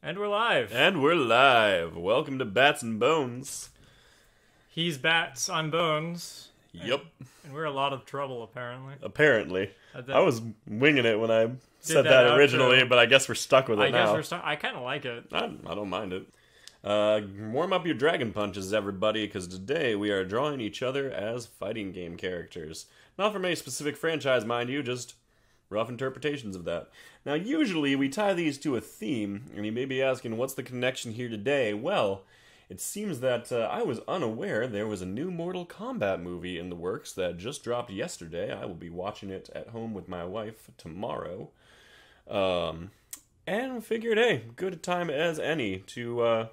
And we're live. And we're live. Welcome to Bats and Bones. He's Bats, I'm Bones. Yep. And we're a lot of trouble, apparently. Apparently. I was winging it when I said that outro. originally, but I guess we're stuck with it now. I kind of like it. I don't mind it. Warm up your dragon punches, everybody, because today we are drawing each other as fighting game characters. Not from any specific franchise, mind you, just rough interpretations of that. Now, usually we tie these to a theme, and you may be asking, what's the connection here today? Well, it seems that I was unaware there was a new Mortal Kombat movie in the works that just dropped yesterday. I will be watching it at home with my wife tomorrow. And figured, hey, good a time as any to,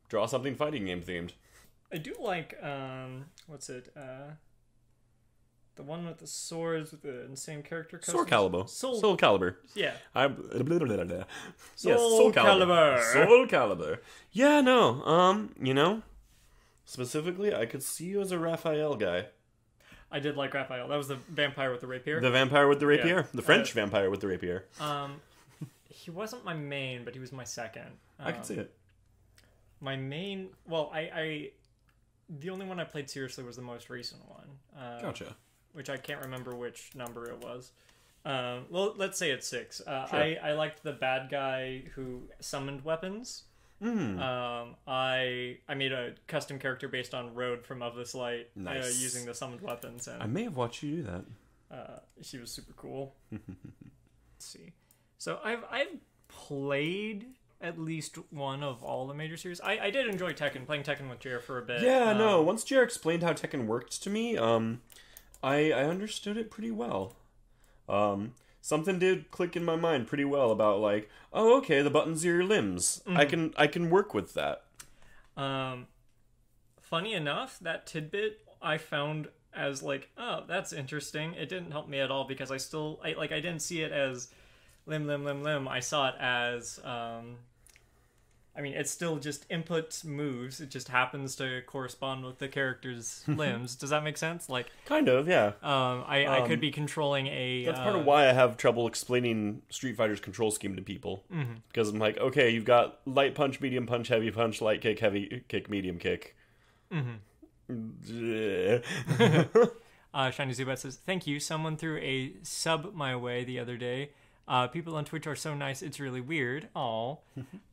draw something fighting game themed. I do like, the one with the swords with the insane character costumes? Soul Calibur. Yeah. Soul Calibur. Soul Calibur. Yeah, no. Specifically, I could see you as a Raphael guy. I did like Raphael. That was the vampire with the rapier. The vampire with the rapier? Yeah. The French vampire with the rapier. He wasn't my main, but he was my second. I can see it. My main... Well, the only one I played seriously was the most recent one. Gotcha. Which I can't remember which number it was. Well, let's say it's 6. Sure. I liked the bad guy who summoned weapons. I made a custom character based on Road from Of This Light. Nice. Using the summoned weapons. And, I may have watched you do that. she was super cool. Let's see. So I've played at least one of all the major series. I did enjoy Tekken, playing Tekken with Jer for a bit. Yeah, no. Once Jer explained how Tekken worked to me, I understood it pretty well. Something did click in my mind pretty well about like, oh, okay, the buttons are your limbs. Mm-hmm. I can work with that. Funny enough, that tidbit I found as like, oh, that's interesting. It didn't help me at all because I didn't see it as limb. I saw it as it's still just input moves. It just happens to correspond with the character's limbs. Does that make sense? Like, kind of, yeah. I could be controlling a... That's part of why I have trouble explaining Street Fighter's control scheme to people. Because I'm like, okay, you've got light punch, medium punch, heavy punch, light kick, heavy kick, medium kick. Shiny Zubat says, thank you. Someone threw a sub my way the other day. People on Twitch are so nice, it's really weird. Aw.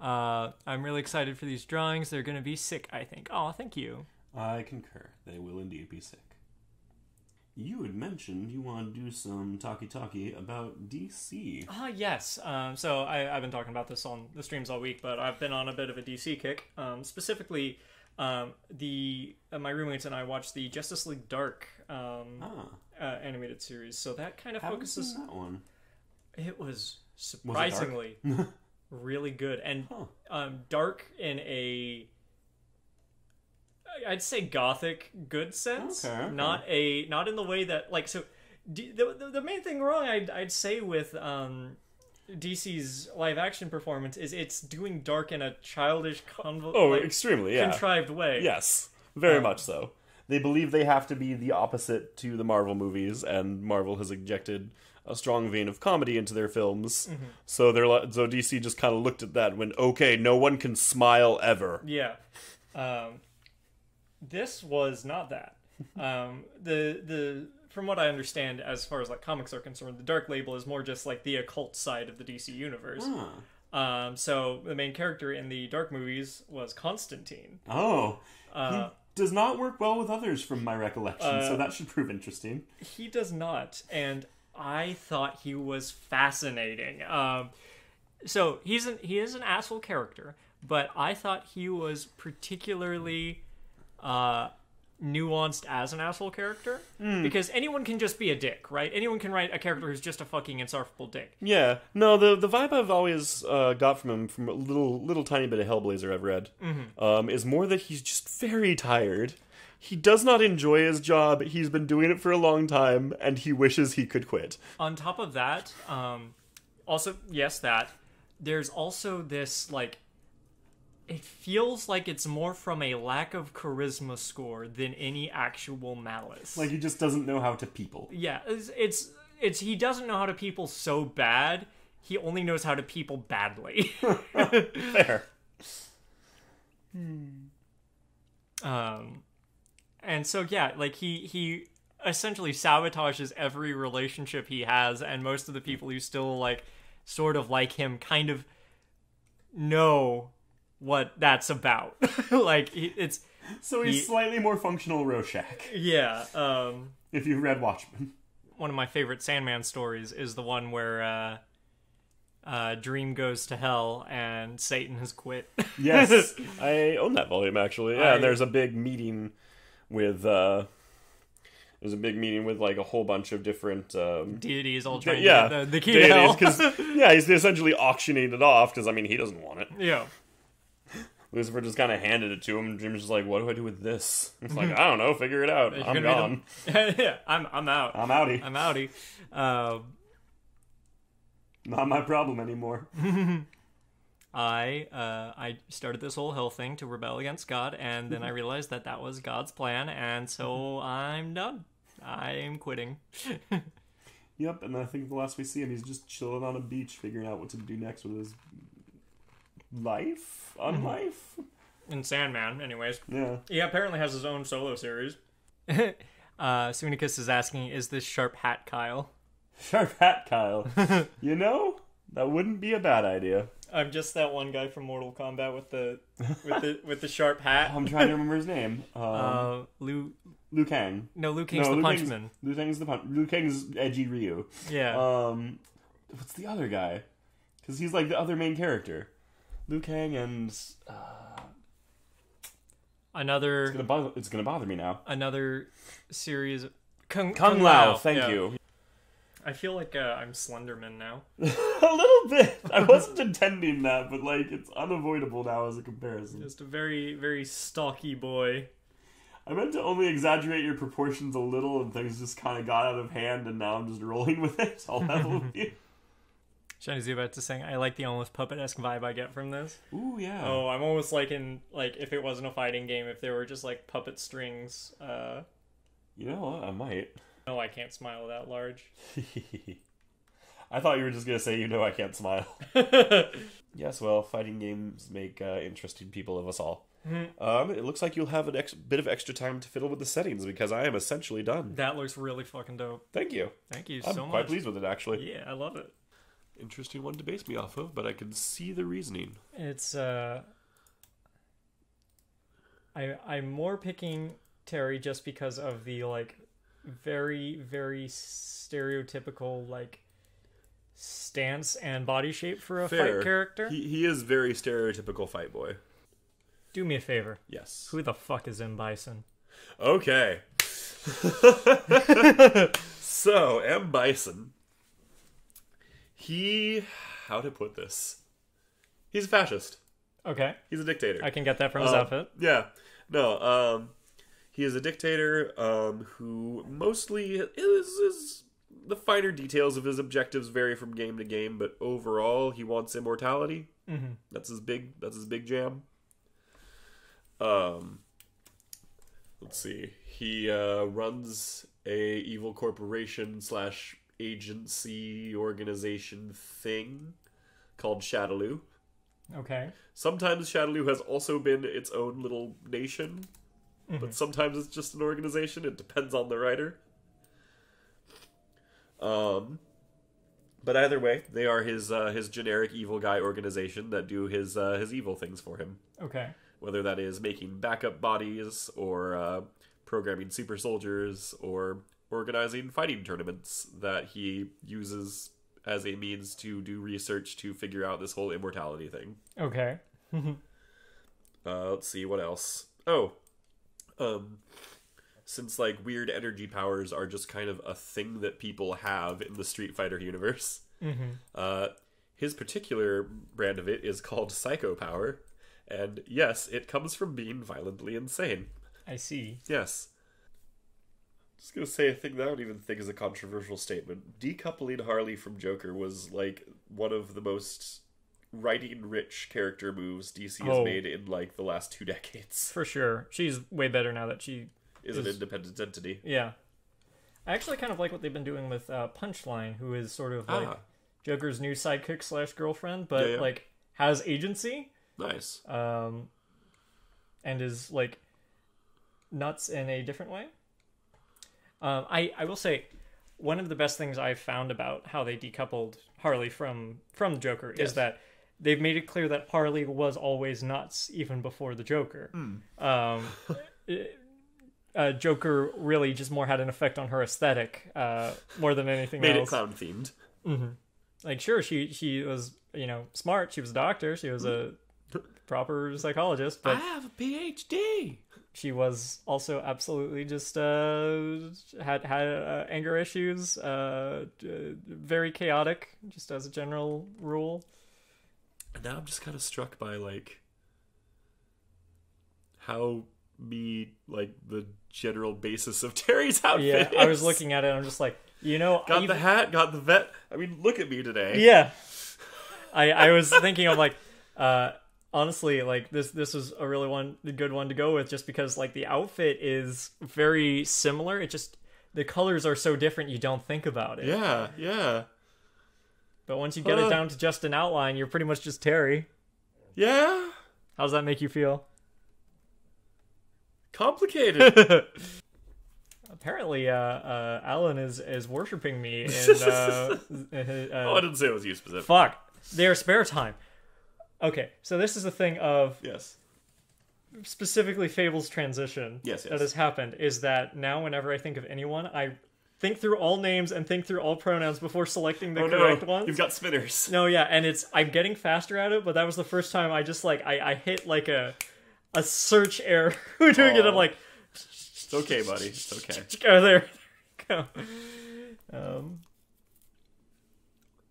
I'm really excited for these drawings. They're going to be sick, I think. Aw, thank you. I concur. They will indeed be sick. You had mentioned you want to do some talkie about DC. Yes. So I've been talking about this on the streams all week, but I've been on a bit of a DC kick. Specifically, my roommates and I watched the Justice League Dark animated series. So that kind of focuses... Haven't seen that one. It was surprisingly really good, and dark in a, I'd say, gothic good sense. Okay. Not in the way that the main thing wrong I'd say with DC's live action performance is it's doing dark in a childish, extremely contrived way. Yes, very much so. They believe they have to be the opposite to the Marvel movies, and Marvel has injected a strong vein of comedy into their films. So so DC just kind of looked at that and went, okay, no one can smile ever. Yeah. This was not that. The from what I understand, as far as like comics are concerned, the Dark Label is more just like the occult side of the DC universe. So the main character in the Dark movies was Constantine. He does not work well with others from my recollection, so that should prove interesting. He does not, and I thought he was fascinating. So he is an asshole character, but I thought he was particularly nuanced as an asshole character, because anyone can just be a dick, right? Anyone can write a character who's just a fucking insufferable dick. Yeah, no, the vibe I've always got from him, from a little tiny bit of Hellblazer I've read, is more that he's just very tired. He does not enjoy his job. He's been doing it for a long time, and he wishes he could quit. On top of that, also, yes, there's also this, like, it feels like it's more from a lack of charisma score than any actual malice. Like, he just doesn't know how to people. Yeah, it's he doesn't know how to people so bad, he only knows how to people badly. Fair. And so yeah, like he essentially sabotages every relationship he has, and most of the people who still like sort of like him kind of know what that's about. Like it's So he's slightly more functional Rorschach. yeah. If you've read Watchmen. One of my favorite Sandman stories is the one where Dream goes to hell and Satan has quit. Yes, I own that volume actually. Yeah, there's a big meeting with like a whole bunch of different deities all trying to get the key to hell. Because he's essentially auctioning it off because I mean he doesn't want it. Yeah. Lucifer just kind of handed it to him. And Dream's just like, "What do I do with this?" It's like, I don't know. Figure it out. I'm gone. Yeah, I'm out. I'm outie. I'm outie. Not my problem anymore. I started this whole hell thing to rebel against God, and then I realized that was God's plan, and so I'm done. I'm quitting. Yep, and I think the last we see him, he's just chilling on a beach, figuring out what to do next with his life, unlife. In Sandman, anyways. Yeah. He apparently has his own solo series. Sunicus is asking, is this Sharp Hat Kyle? Sharp Hat Kyle. You know, that wouldn't be a bad idea. I'm just that one guy from Mortal Kombat with the sharp hat. I'm trying to remember his name. Liu Kang. No, Liu Kang's the Punchman. Liu Kang's edgy Ryu. Yeah. What's the other guy? Because he's like the other main character. Liu Kang and another. It's gonna bother me now. Another series. Kung Lao. Thank you. I feel like I'm Slenderman now. A little bit. I wasn't intending that, but like it's unavoidable now as a comparison. Just a very, very stocky boy. I meant to only exaggerate your proportions a little, and things just kind of got out of hand, and now I'm just rolling with it. I'll level with you. Shani's about to sing. I like the almost puppet-esque vibe I get from this. Ooh, yeah. Oh, I'm almost like if it wasn't a fighting game, if there were just like puppet strings. You know what? I might. No, I can't smile that large. I thought you were just going to say, you know I can't smile. Yes, well, fighting games make interesting people of us all. Mm-hmm. It looks like you'll have a bit of extra time to fiddle with the settings, because I am essentially done. That looks really fucking dope. Thank you. Thank you so much. I'm quite pleased with it, actually. Yeah, I love it. Interesting one to base me off of, but I can see the reasoning. It's, I'm more picking Terry just because of the, like, very, very stereotypical, like, stance and body shape for a fight character. He is very stereotypical fight boy. Do me a favor. Yes. Who the fuck is M. Bison? Okay. So, M. Bison. How to put this? He's a fascist. Okay. He's a dictator. I can get that from his outfit. Yeah. No, he is a dictator who mostly is the finer details of his objectives vary from game to game, but overall he wants immortality. Mm-hmm. That's his big jam. Let's see. He runs a evil corporation / agency organization thing called Shadaloo. Okay. Sometimes Shadaloo has also been its own little nation. But sometimes it's just an organization. It depends on the writer. But either way, they are his generic evil guy organization that do his evil things for him. Okay. Whether that is making backup bodies, or programming super soldiers, or organizing fighting tournaments that he uses as a means to do research to figure out this whole immortality thing. Okay. Let's see, what else? Since like weird energy powers are just kind of a thing that people have in the Street Fighter universe, his particular brand of it is called Psycho Power, and yes, it comes from being violently insane. I see. Yes. Just gonna say a thing that I don't even think is a controversial statement. Decoupling Harley from Joker was like one of the most writing-rich character moves DC has made in like the last 2 decades. For sure. She's way better now that she is an independent entity. Yeah. I actually kind of like what they've been doing with Punchline, who is sort of like Joker's new sidekick / girlfriend, but Yeah. like has agency, Nice. and is like nuts in a different way. I will say one of the best things I've found about how they decoupled Harley from the Joker Yes. is that they've made it clear that Harley was always nuts even before the Joker. Joker really just more had an effect on her aesthetic more than anything Made else. it clown themed. Like, sure, she was, smart. She was a doctor. She was a proper psychologist, I but have a PhD. she was also absolutely just had anger issues, very chaotic, just as a general rule. And now I'm just kind of struck by like how the general basis of Terry's outfit. Yeah, is. I was looking at it. And I'm just like, Got the hat, got the vet. I mean, look at me today. Yeah, I was thinking of like, honestly, like this is a really good one to go with, just because like the outfit is very similar. It just the colors are so different you don't think about it. Yeah, yeah, But once you get it down to just an outline, you're pretty much just Terry. yeah. How does that make you feel? Complicated. Apparently, Alan is worshiping me in. Oh, I didn't say it was you specific. Fuck, their spare time. Okay, so this is the thing of Yes. specifically Fable's transition Yes, yes. that has happened is that now whenever I think of anyone, I think through all names and think through all pronouns before selecting the correct ones. You've got spinners. No, yeah, and I'm getting faster at it, but that was the first time I just like I hit like a search error doing it. I'm like, It's okay, buddy. It's okay. oh, there go.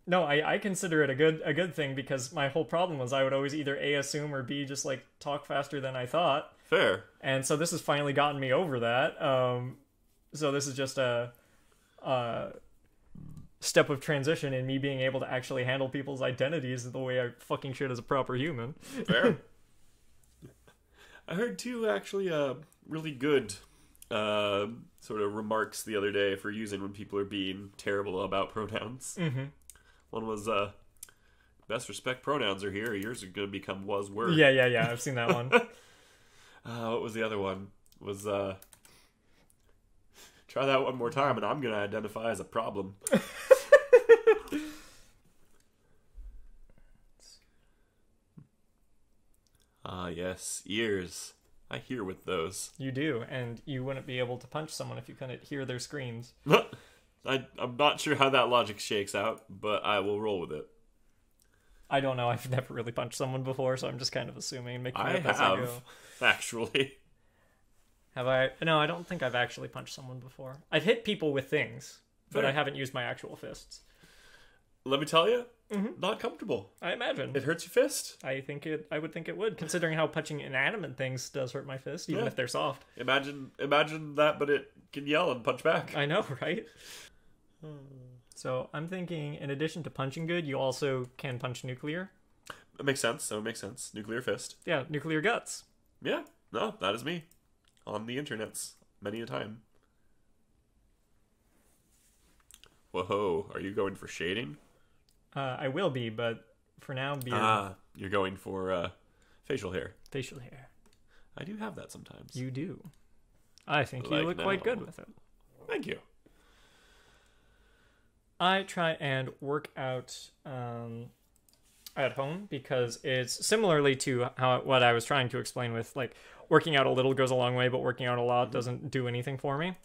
No, I consider it a good thing, because my whole problem was I would always either A, assume, or B, just like talk faster than I thought. Fair. And so this has finally gotten me over that. So this is just a step of transition in me being able to actually handle people's identities the way I fucking should as a proper human. Fair. I heard two actually really good sort of remarks the other day for using when people are being terrible about pronouns. Mm-hmm. One was best respect pronouns are here. Yours are going to become was word. Yeah. I've seen that one. What was the other one? Was try that one more time and I'm going to identify as a problem. Yes, ears. I hear with those. You do, and you wouldn't be able to punch someone if you couldn't hear their screams. I'm not sure how that logic shakes out, but I will roll with it. I don't know. I've never really punched someone before, so I'm just kind of assuming and making I it up as I go. have, actually. Have I? No, I don't think I've actually punched someone before. I've hit people with things, but Fair. I haven't used my actual fists. Let me tell you, not comfortable. I imagine. It hurts your fist. I would think it would, considering how punching inanimate things does hurt my fist, even Yeah. if they're soft. Imagine that, but it can yell and punch back. I know, right? So I'm thinking, in addition to punching good, you also can punch nuclear. That makes sense. That would make sense. Nuclear fist. Yeah, nuclear guts. Yeah. No, that is me. On the internets. Many a time. Whoa, are you going for shading? I will be, but for now, beard, You're going for facial hair. facial hair. I do have that sometimes. You do. I think Like you look quite now. good with it. Thank you. I try and work out at home because it's similarly to what I was trying to explain with like working out a little goes a long way, but working out a lot doesn't do anything for me.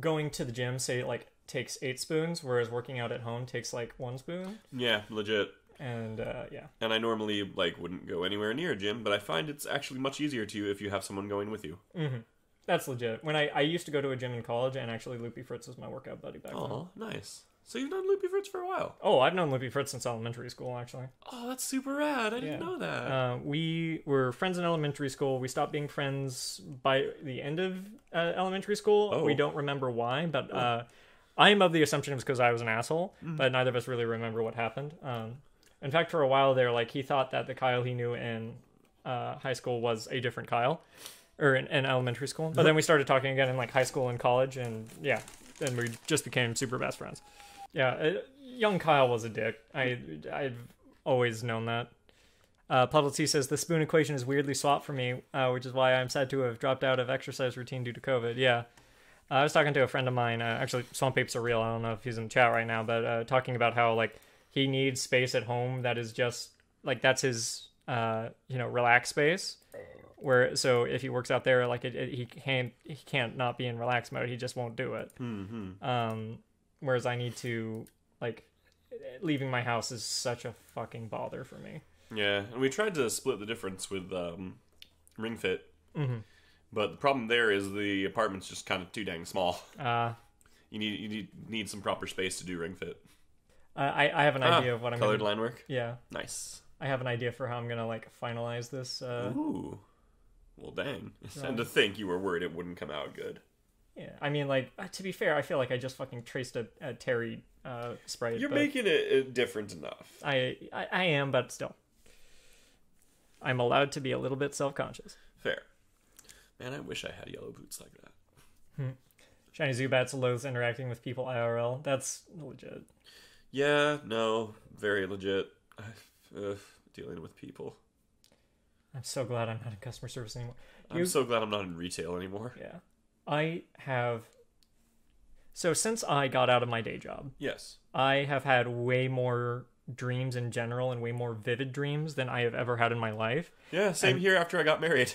Going to the gym, say, like takes 8 spoons, whereas working out at home takes like 1 spoon. Yeah, legit. And yeah. And I normally wouldn't go anywhere near a gym, but I find it's actually much easier to if you have someone going with you. Mm-hmm. That's legit. When I used to go to a gym in college, and actually Loopy Fritz was my workout buddy back then. Oh, nice. So you've known Loopy Fritz for a while. Oh, I've known Loopy Fritz since elementary school, actually. Oh, that's super rad. I didn't know that. We were friends in elementary school. We stopped being friends by the end of elementary school. Oh. We don't remember why, but I am of the assumption it was because I was an asshole, but neither of us really remember what happened. In fact, for a while there, he thought that the Kyle he knew in high school was a different Kyle, or in elementary school. But then we started talking again in high school and college, and yeah, then we just became super best friends. Yeah, young Kyle was a dick. I've always known that. Puddle T says the spoon equation is weirdly swapped for me, which is why I'm sad to have dropped out of exercise routine due to COVID. Yeah. I was talking to a friend of mine, actually Swamp Apes Are Real, I don't know if he's in the chat right now, but talking about how like he needs space at home that is just like that's his relax space. Where so if he works out there, like he can't not be in relax mode. He just won't do it. Mm-hmm. Whereas I need to like leaving my house is such a fucking bother for me. Yeah, and we tried to split the difference with Ring Fit, but the problem there is the apartment's just kind of too dang small. You need some proper space to do Ring Fit. I have an idea of what I'm colored line work. Yeah, nice. I have an idea for how I'm gonna like finalize this. Ooh, well, dang. And to think you were worried it wouldn't come out good. Yeah, I mean, like to be fair, I feel like I just fucking traced a Terry sprite. You're making it different enough. I am, but still. I'm allowed to be a little bit self-conscious. Fair. Man, I wish I had yellow boots like that. Shiny Zubats loathes interacting with people IRL. That's legit. Yeah, no, very legit. Dealing with people. I'm so glad I'm not in customer service anymore. I'm so glad I'm not in retail anymore. Yeah. I have... So since I got out of my day job... Yes. I have had way more dreams in general and way more vivid dreams than I have ever had in my life. Yeah, same here after I got married.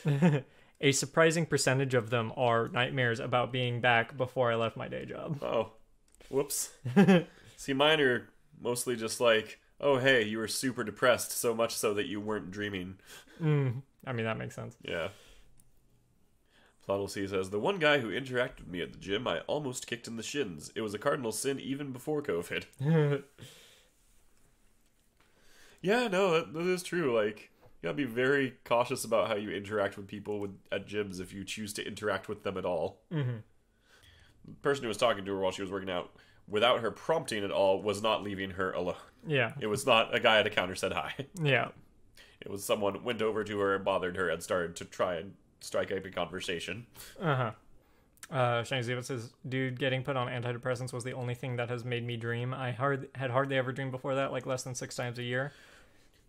A surprising percentage of them are nightmares about being back before I left my day job. Oh. Whoops. See, mine are mostly just like, oh, hey, you were super depressed, so much so that you weren't dreaming. I mean, that makes sense. Yeah. Plottle C says, the one guy who interacted with me at the gym, I almost kicked in the shins. It was a cardinal sin even before COVID. Yeah, no, that is true. Like, you gotta be very cautious about how you interact with people at gyms if you choose to interact with them at all. The person who was talking to her while she was working out, without her prompting at all, was not leaving her alone. Yeah. It was not a guy at a counter said hi. Yeah. It was someone went over to her and bothered her and started to try and strike up a conversation. Shiny Ziva says, dude, getting put on antidepressants was the only thing that has made me dream. I had hardly ever dreamed before that, like less than 6 times a year.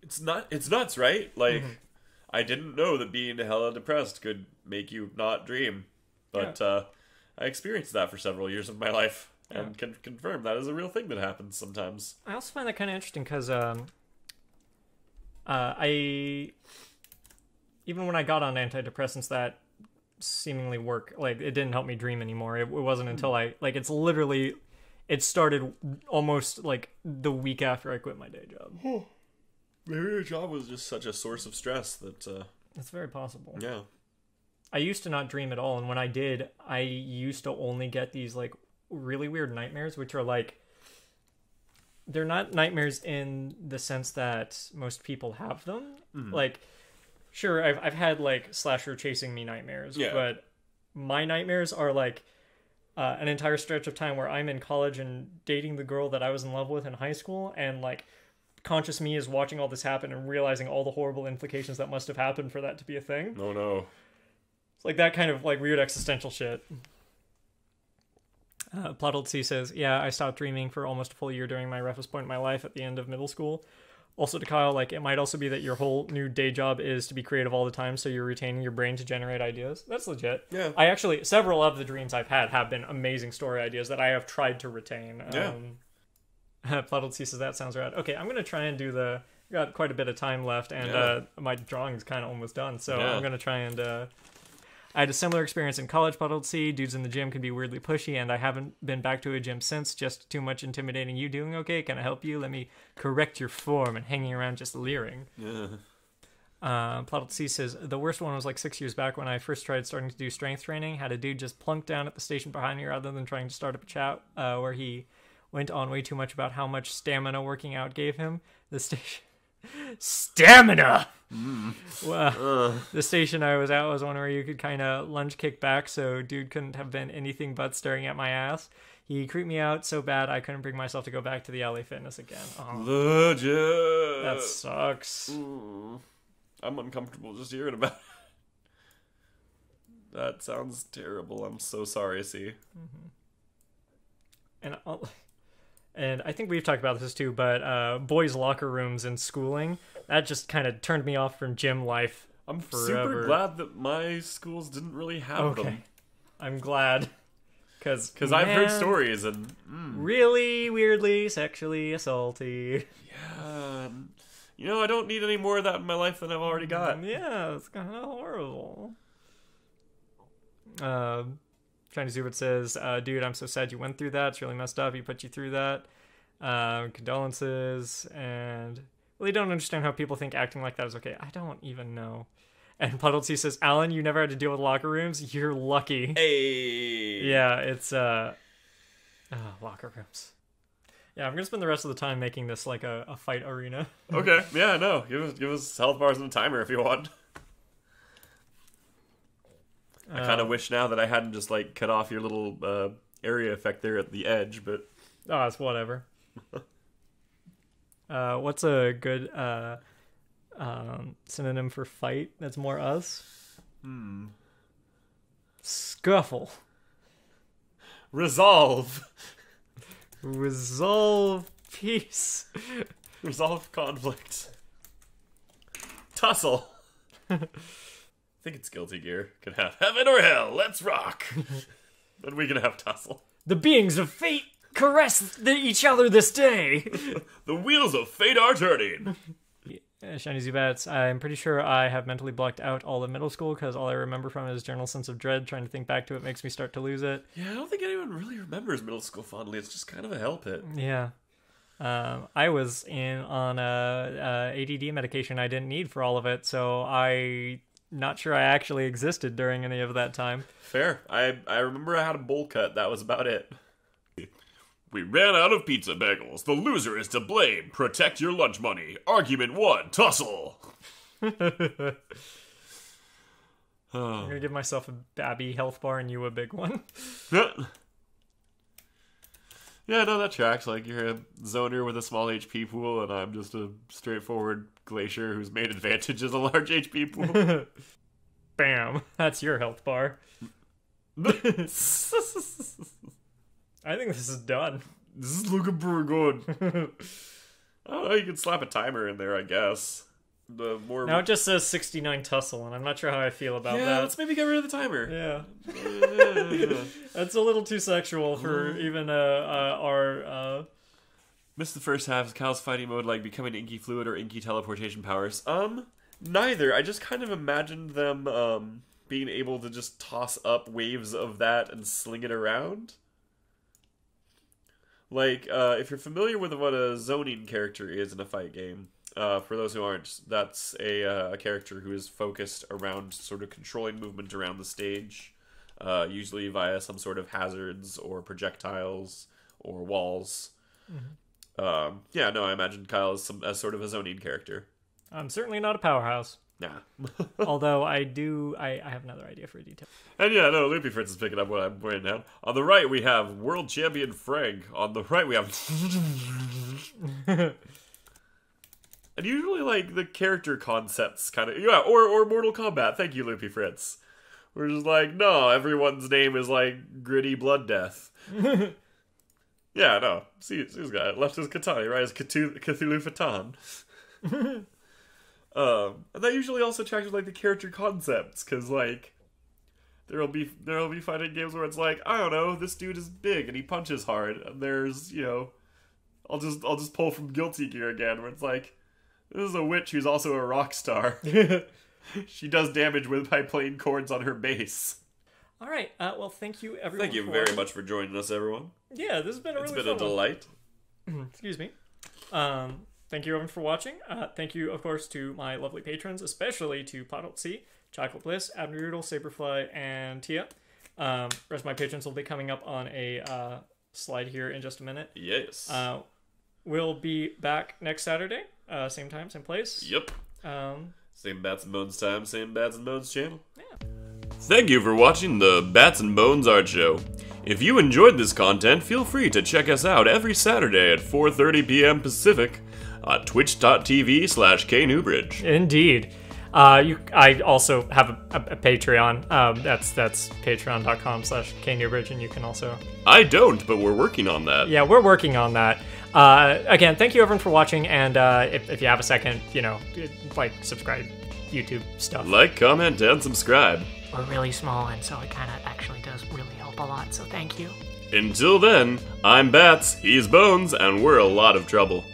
It's nuts, right? Like, I didn't know that being hella depressed could make you not dream. But I experienced that for several years of my life and can confirm that is a real thing that happens sometimes. I also find that kind of interesting because even when I got on antidepressants that seemingly work, like it didn't help me dream anymore. It wasn't until it started almost like the week after I quit my day job. Maybe your job was just such a source of stress that... That's very possible. Yeah. I used to not dream at all, and when I did, I used to only get these like really weird nightmares, which are like... They're not nightmares in the sense that most people have them. Like, sure, I've had like slasher chasing me nightmares, but my nightmares are like an entire stretch of time where I'm in college and dating the girl that I was in love with in high school, and like conscious me is watching all this happen and realizing all the horrible implications that must have happened for that to be a thing. Oh no. It's like that kind of like weird existential shit. Plottled C says, yeah, I stopped dreaming for almost a full year during my roughest point in my life at the end of middle school. Also to Kyle, like, it might also be that your whole new day job is to be creative all the time, so you're retaining your brain to generate ideas. That's legit. Yeah. Several of the dreams I've had have been amazing story ideas that I have tried to retain. Yeah. Plottled C says, that sounds rad. Okay, I'm going to try and do got quite a bit of time left, and my drawing's kind of almost done, so I'm going to try and... I had a similar experience in college, Puddled C. Dudes in the gym can be weirdly pushy, and I haven't been back to a gym since. Just too much intimidating. You doing okay? Can I help you? Let me correct your form, and hanging around just leering. Puddled C says, the worst one was like 6 years back when I first starting to do strength training. Had a dude just plunk down at the station behind me rather than trying to start up a chat, where he went on way too much about how much stamina working out gave him. The station... Stamina! Well, the station I was at was one where you could kind of lunge kick back, so dude couldn't have been anything but staring at my ass. He creeped me out so bad I couldn't bring myself to go back to the LA Fitness again. Legit! That sucks. I'm uncomfortable just hearing about it. That sounds terrible. I'm so sorry, C. And and I think we've talked about this too, but boys' locker rooms in schooling, that just kind of turned me off from gym life. I'm forever. super glad that my schools didn't really have them. I'm glad. Because I've heard stories and... really weirdly sexually assaulty. Yeah. You know, I don't need any more of that in my life than I've already got. Yeah, it's kind of horrible. Chinese Zubit says, dude, I'm so sad you went through that. It's really messed up. He put you through that. Condolences. And really don't understand how people think acting like that is okay. I don't even know. And Puddlesey says, Alan, you never had to deal with locker rooms. You're lucky. Hey. Yeah, it's locker rooms. Yeah, I'm gonna spend the rest of the time making this like a fight arena. Okay, yeah, no. Give us health bars and a timer if you want. I kind of wish now that I hadn't just like cut off your little area effect there at the edge, but it's whatever. What's a good synonym for fight that's more us? Scuffle. Resolve peace. Resolve conflict. Tussle. I think it's Guilty Gear. Could have heaven or hell, let's rock. Then we can have tussle. The beings of fate caress each other this day. The wheels of fate are turning. Shiny Zubats, I'm pretty sure I have mentally blocked out all of middle school because all I remember from it is General Sense of Dread. Trying to think back to it makes me start to lose it. Yeah, I don't think anyone really remembers middle school fondly. It's just kind of a hell pit. Yeah. I was on a ADD medication I didn't need for all of it, so I'm not sure I actually existed during any of that time. Fair. I remember I had a bowl cut. That was about it. We ran out of pizza bagels. The loser is to blame. Protect your lunch money. Argument 1. Tussle. I'm gonna give myself a Babby health bar and you a big one. Yeah, no, that tracks. Like, you're a zoner with a small HP pool, and I'm just a straightforward glacier whose main advantage is a large HP pool. Bam. That's your health bar. I think this is done. This is looking pretty good. I don't know, you can slap a timer in there, I guess. Now it just says 69 tussle, and I'm not sure how I feel about that. Yeah, let's maybe get rid of the timer. Yeah. That's a little too sexual for even our... Missed the first half. Is Kyle's fighting mode like becoming inky fluid or inky teleportation powers? Neither. I just kind of imagined them being able to just toss up waves of that and sling it around. Like, if you're familiar with what a zoning character is in a fight game, for those who aren't, that's a character who is focused around sort of controlling movement around the stage, usually via some sort of hazards or projectiles or walls. Mm-hmm. Yeah, no, I imagine Kyle as sort of a zoning character. I'm certainly not a powerhouse. Nah. Although I have another idea for a detail. And yeah, no, Loopy Fritz is picking up what I'm writing down. On the right, we have World Champion Frank. On the right, we have... And usually, like, the character concepts kind of... Yeah, or Mortal Kombat. Thank you, Loopy Fritz. We're just like, no, everyone's name is, like, Gritty Blood Death. Yeah, no. See this guy. Left his katana, right? His Cthulhu Fatan. And that usually also tracks with, like, the character concepts, because, like, there'll be fighting games where it's like, I don't know, this dude is big and he punches hard, and there's, you know, I'll just pull from Guilty Gear again, where it's like, this is a witch who's also a rock star. She does damage by playing chords on her bass. All right, well, thank you, everyone. Thank you very much for joining us, everyone. Yeah, this has been It's been a delight. Excuse me. Thank you everyone for watching. Thank you, of course, to my lovely patrons, especially to Puddlesey, Chocolate Bliss, Abner Doodle, Saberfly, and Tia. Rest of my patrons will be coming up on a slide here in just a minute. Yes. We'll be back next Saturday, same time, same place. Yep. Same Bats and Bones time, same Bats and Bones channel. Yeah. Thank you for watching the Bats and Bones Art Show. If you enjoyed this content, feel free to check us out every Saturday at 4:30 p.m. Pacific on twitch.tv/knewbridge. Indeed. I also have a Patreon. That's patreon.com/KNewbridge, and you can also... I don't, but we're working on that. Yeah, we're working on that. Again, thank you everyone for watching, and if you have a second, like, subscribe, YouTube stuff. Like, comment, and subscribe. We're really small, and so it kind of actually does really help a lot, so thank you. Until then, I'm Bats, he's Bones, and we're a lot of trouble.